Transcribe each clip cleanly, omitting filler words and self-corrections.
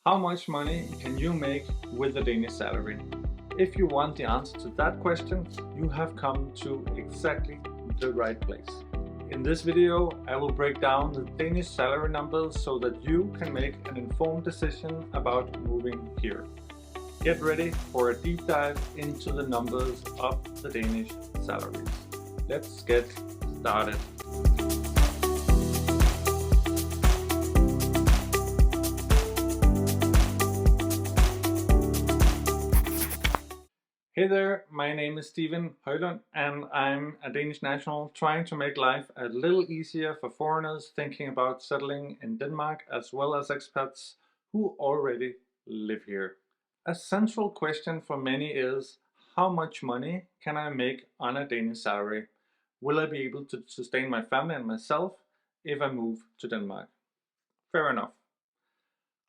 How much money can you make with a Danish salary? If you want the answer to that question, you have come to exactly the right place. In this video, I will break down the Danish salary numbers so that you can make an informed decision about moving here. Get ready for a deep dive into the numbers of the Danish salaries. Let's get started. Hey there, my name is Steven Højlund and I'm a Danish national trying to make life a little easier for foreigners thinking about settling in Denmark as well as expats who already live here. A central question for many is, how much money can I make on a Danish salary? Will I be able to sustain my family and myself if I move to Denmark? Fair enough.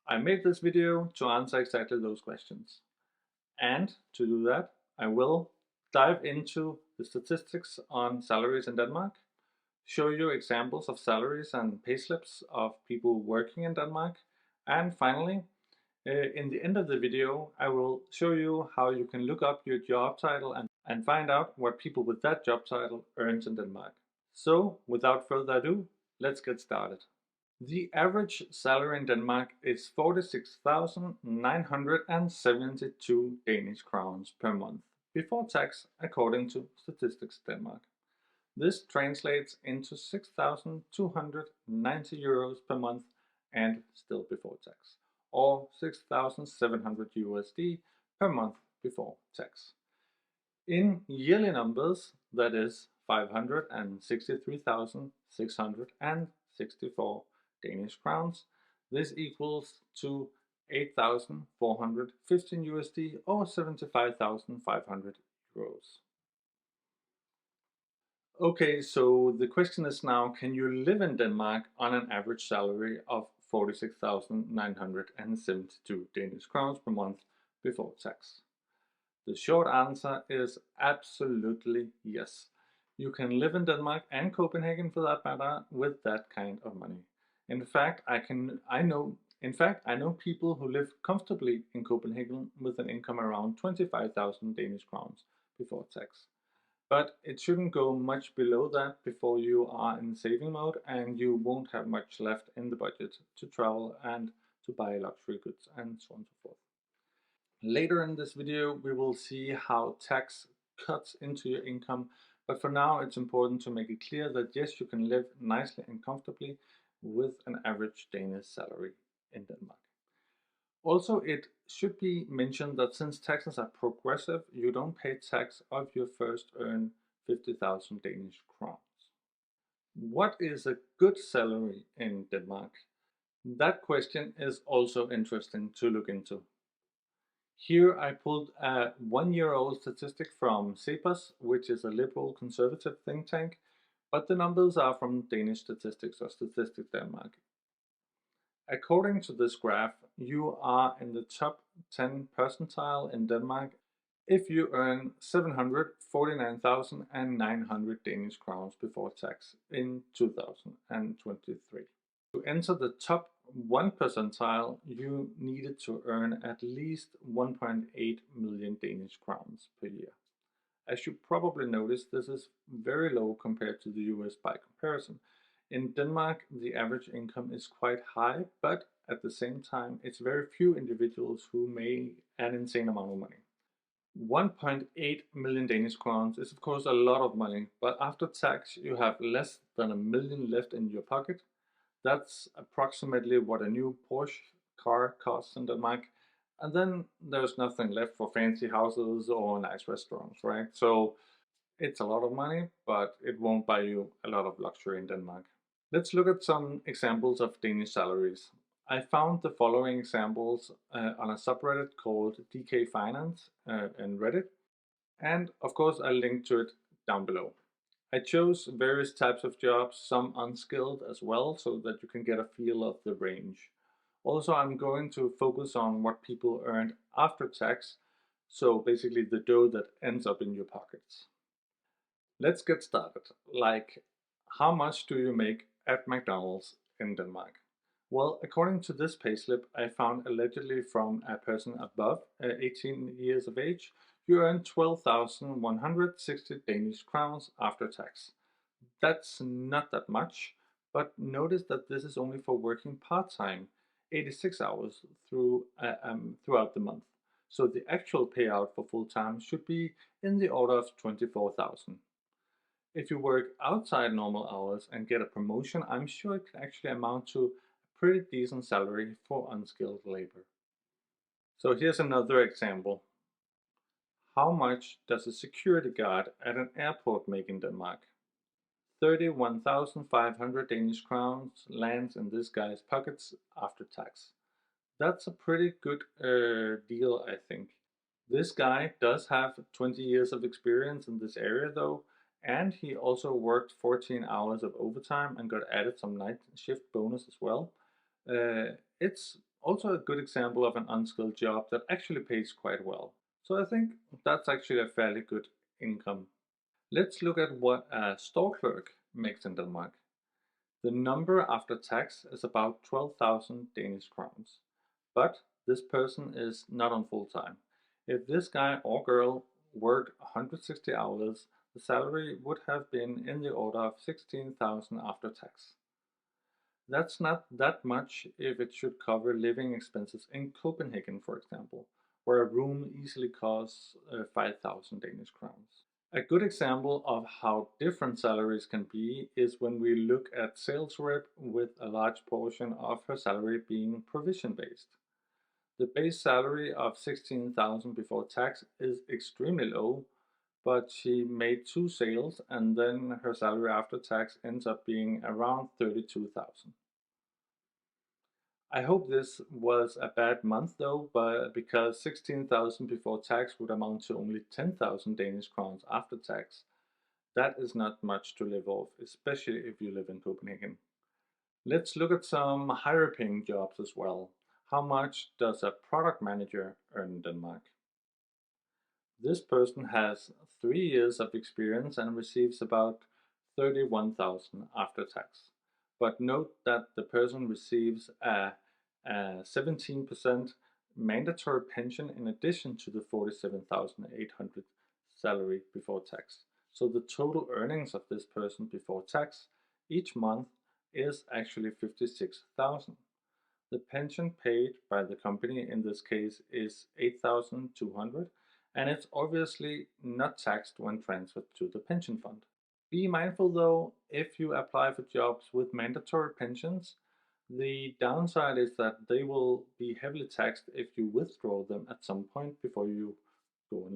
I made this video to answer exactly those questions. And to do that, I will dive into the statistics on salaries in Denmark, show you examples of salaries and payslips of people working in Denmark, and finally, in the end of the video, I will show you how you can look up your job title and find out what people with that job title earns in Denmark. So, without further ado, let's get started. The average salary in Denmark is 46,972 Danish crowns per month before tax, according to Statistics Denmark. This translates into 6,290 euros per month and still before tax, or 6,700 USD per month before tax. In yearly numbers, that is 563,664 Danish crowns. This equals to 8,415 USD or 75,500 euros. Okay, so the question is now, can you live in Denmark on an average salary of 46,972 Danish crowns per month before tax? The short answer is absolutely yes. You can live in Denmark and Copenhagen for that matter with that kind of money. In fact, I know people who live comfortably in Copenhagen with an income around 25,000 Danish crowns before tax. But it shouldn't go much below that before you are in saving mode and you won't have much left in the budget to travel and to buy luxury goods and so on and so forth. Later in this video, we will see how tax cuts into your income, but for now it's important to make it clear that yes, you can live nicely and comfortably with an average Danish salary in Denmark. Also, it should be mentioned that since taxes are progressive, you don't pay tax of your first earned 50,000 Danish crowns. What is a good salary in Denmark? That question is also interesting to look into. Here I pulled a one-year-old statistic from CEPOS, which is a liberal conservative think tank, but the numbers are from Danish statistics or Statistics Denmark. According to this graph, you are in the top 10 percentile in Denmark if you earn 749,900 Danish crowns before tax in 2023. To enter the top 1 percentile, you needed to earn at least 1.8 million Danish crowns per year. As you probably noticed, this is very low compared to the US by comparison. In Denmark, the average income is quite high, but at the same time, it's very few individuals who make an insane amount of money. 1.8 million Danish crowns is of course a lot of money, but after tax, you have less than a million left in your pocket. That's approximately what a new Porsche car costs in Denmark. And then there's nothing left for fancy houses or nice restaurants, right? So it's a lot of money, but it won't buy you a lot of luxury in Denmark. Let's look at some examples of Danish salaries. I found the following examples on a subreddit called DK Finance in Reddit. And of course, I'll link to it down below. I chose various types of jobs, some unskilled as well, so that you can get a feel of the range. Also, I'm going to focus on what people earned after tax, so basically the dough that ends up in your pockets. Let's get started. Like, how much do you make at McDonald's in Denmark? Well, according to this payslip I found allegedly from a person above 18 years of age, you earn 12,160 Danish crowns after tax. That's not that much, but notice that this is only for working part-time, 86 hours throughout the month. So the actual payout for full-time should be in the order of 24,000. If you work outside normal hours and get a promotion, I'm sure it can actually amount to a pretty decent salary for unskilled labor. So here's another example. How much does a security guard at an airport make in Denmark? 31,500 Danish crowns lands in this guy's pockets after tax. That's a pretty good deal, I think. This guy does have 20 years of experience in this area though, and he also worked 14 hours of overtime and got added some night shift bonus as well. It's also a good example of an unskilled job that actually pays quite well. So I think that's actually a fairly good income. Let's look at what a store clerk makes in Denmark. The number after tax is about 12,000 Danish crowns. But this person is not on full time. If this guy or girl worked 160 hours, the salary would have been in the order of 16,000 after tax. That's not that much if it should cover living expenses in Copenhagen, for example, where a room easily costs 5,000 Danish crowns. A good example of how different salaries can be is when we look at sales rep with a large portion of her salary being provision based. The base salary of 16,000 before tax is extremely low, but she made 2 sales and then her salary after tax ends up being around 32,000. I hope this was a bad month though, but because 16,000 before tax would amount to only 10,000 Danish crowns after tax. That is not much to live off, especially if you live in Copenhagen. Let's look at some higher paying jobs as well. How much does a product manager earn in Denmark? This person has 3 years of experience and receives about 31,000 after tax. But note that the person receives a 17% mandatory pension in addition to the 47,800 salary before tax. So the total earnings of this person before tax each month is actually 56,000. The pension paid by the company in this case is 8,200 and it's obviously not taxed when transferred to the pension fund. Be mindful though, if you apply for jobs with mandatory pensions, the downside is that they will be heavily taxed if you withdraw them at some point before you go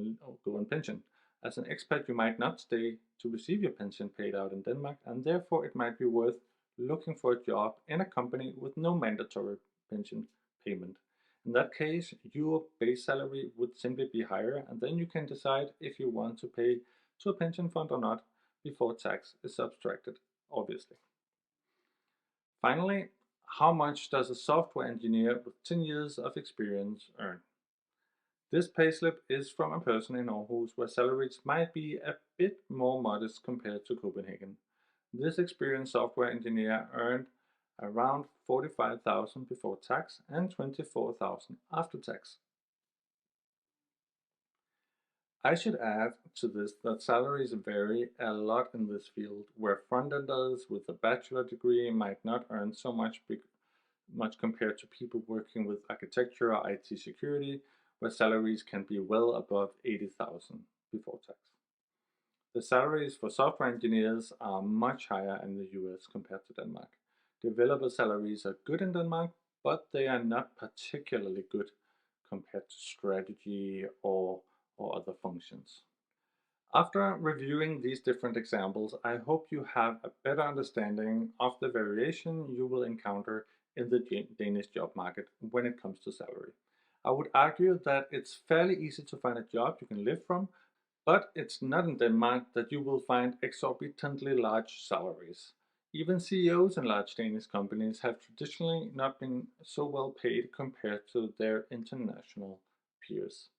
on pension. As an expat, you might not stay to receive your pension paid out in Denmark, and therefore it might be worth looking for a job in a company with no mandatory pension payment. In that case, your base salary would simply be higher, and then you can decide if you want to pay to a pension fund or not before tax is subtracted, obviously. Finally, how much does a software engineer with 10 years of experience earn? This payslip is from a person in Aarhus where salaries might be a bit more modest compared to Copenhagen. This experienced software engineer earned around 45,000 before tax and 24,000 after tax. I should add to this that salaries vary a lot in this field, where front-enders with a bachelor degree might not earn so much compared to people working with architecture or IT security, where salaries can be well above 80,000 before tax. The salaries for software engineers are much higher in the US compared to Denmark. Developer salaries are good in Denmark, but they are not particularly good compared to strategy or other functions. After reviewing these different examples, I hope you have a better understanding of the variation you will encounter in the Danish job market when it comes to salary. I would argue that it's fairly easy to find a job you can live from, but it's not in Denmark that you will find exorbitantly large salaries. Even CEOs in large Danish companies have traditionally not been so well paid compared to their international peers.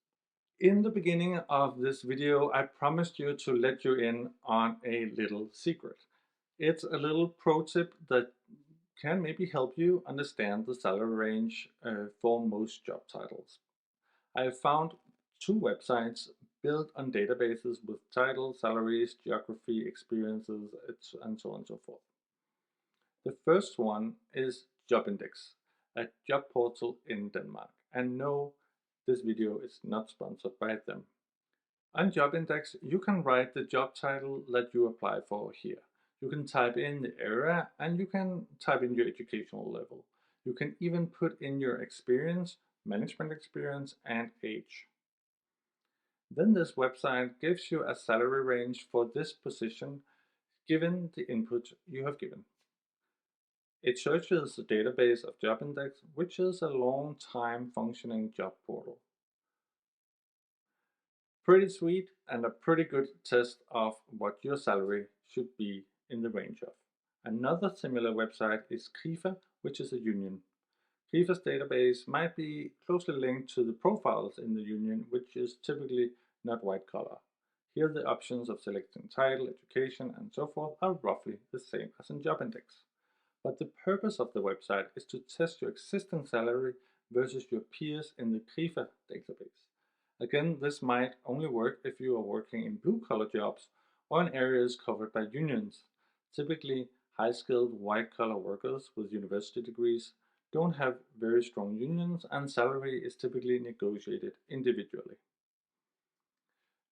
In the beginning of this video, I promised you to let you in on a little secret. It's a little pro tip that can maybe help you understand the salary range for most job titles. I have found 2 websites built on databases with titles, salaries, geography, experiences, and so on and so forth. The first one is JobIndex, a job portal in Denmark. And no, this video is not sponsored by them. On JobIndex, you can write the job title that you apply for here. You can type in the area and you can type in your educational level. You can even put in your experience, management experience, and age. Then this website gives you a salary range for this position given the input you have given. It searches the database of JobIndex, which is a long-time functioning job portal. Pretty sweet and a pretty good test of what your salary should be in the range of. Another similar website is KRIFA, which is a union. KRIFA's database might be closely linked to the profiles in the union, which is typically not white collar. Here the options of selecting title, education, and so forth are roughly the same as in JobIndex. But the purpose of the website is to test your existing salary versus your peers in the KRIFA database. Again, this might only work if you are working in blue-collar jobs or in areas covered by unions. Typically, high-skilled white-collar workers with university degrees don't have very strong unions, and salary is typically negotiated individually.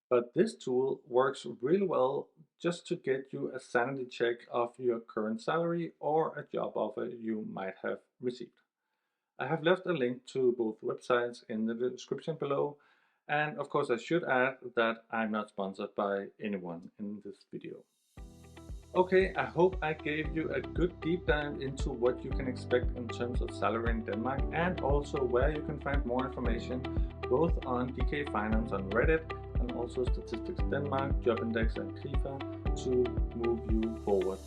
But this tool works really well just to get you a sanity check of your current salary or a job offer you might have received. I have left a link to both websites in the description below, and of course I should add that I'm not sponsored by anyone in this video. Okay, I hope I gave you a good deep dive into what you can expect in terms of salary in Denmark, and also where you can find more information both on DK Finance on Reddit and also Statistics Denmark, JobIndex, and KRIFA to move you forward.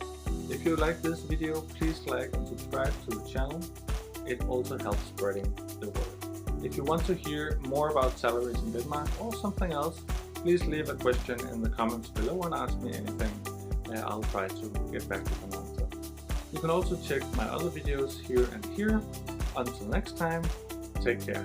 If you like this video, please like and subscribe to the channel. It also helps spreading the word. If you want to hear more about salaries in Denmark or something else, please leave a question in the comments below and ask me anything. I'll try to get back with an answer. You can also check my other videos here and here. Until next time, take care.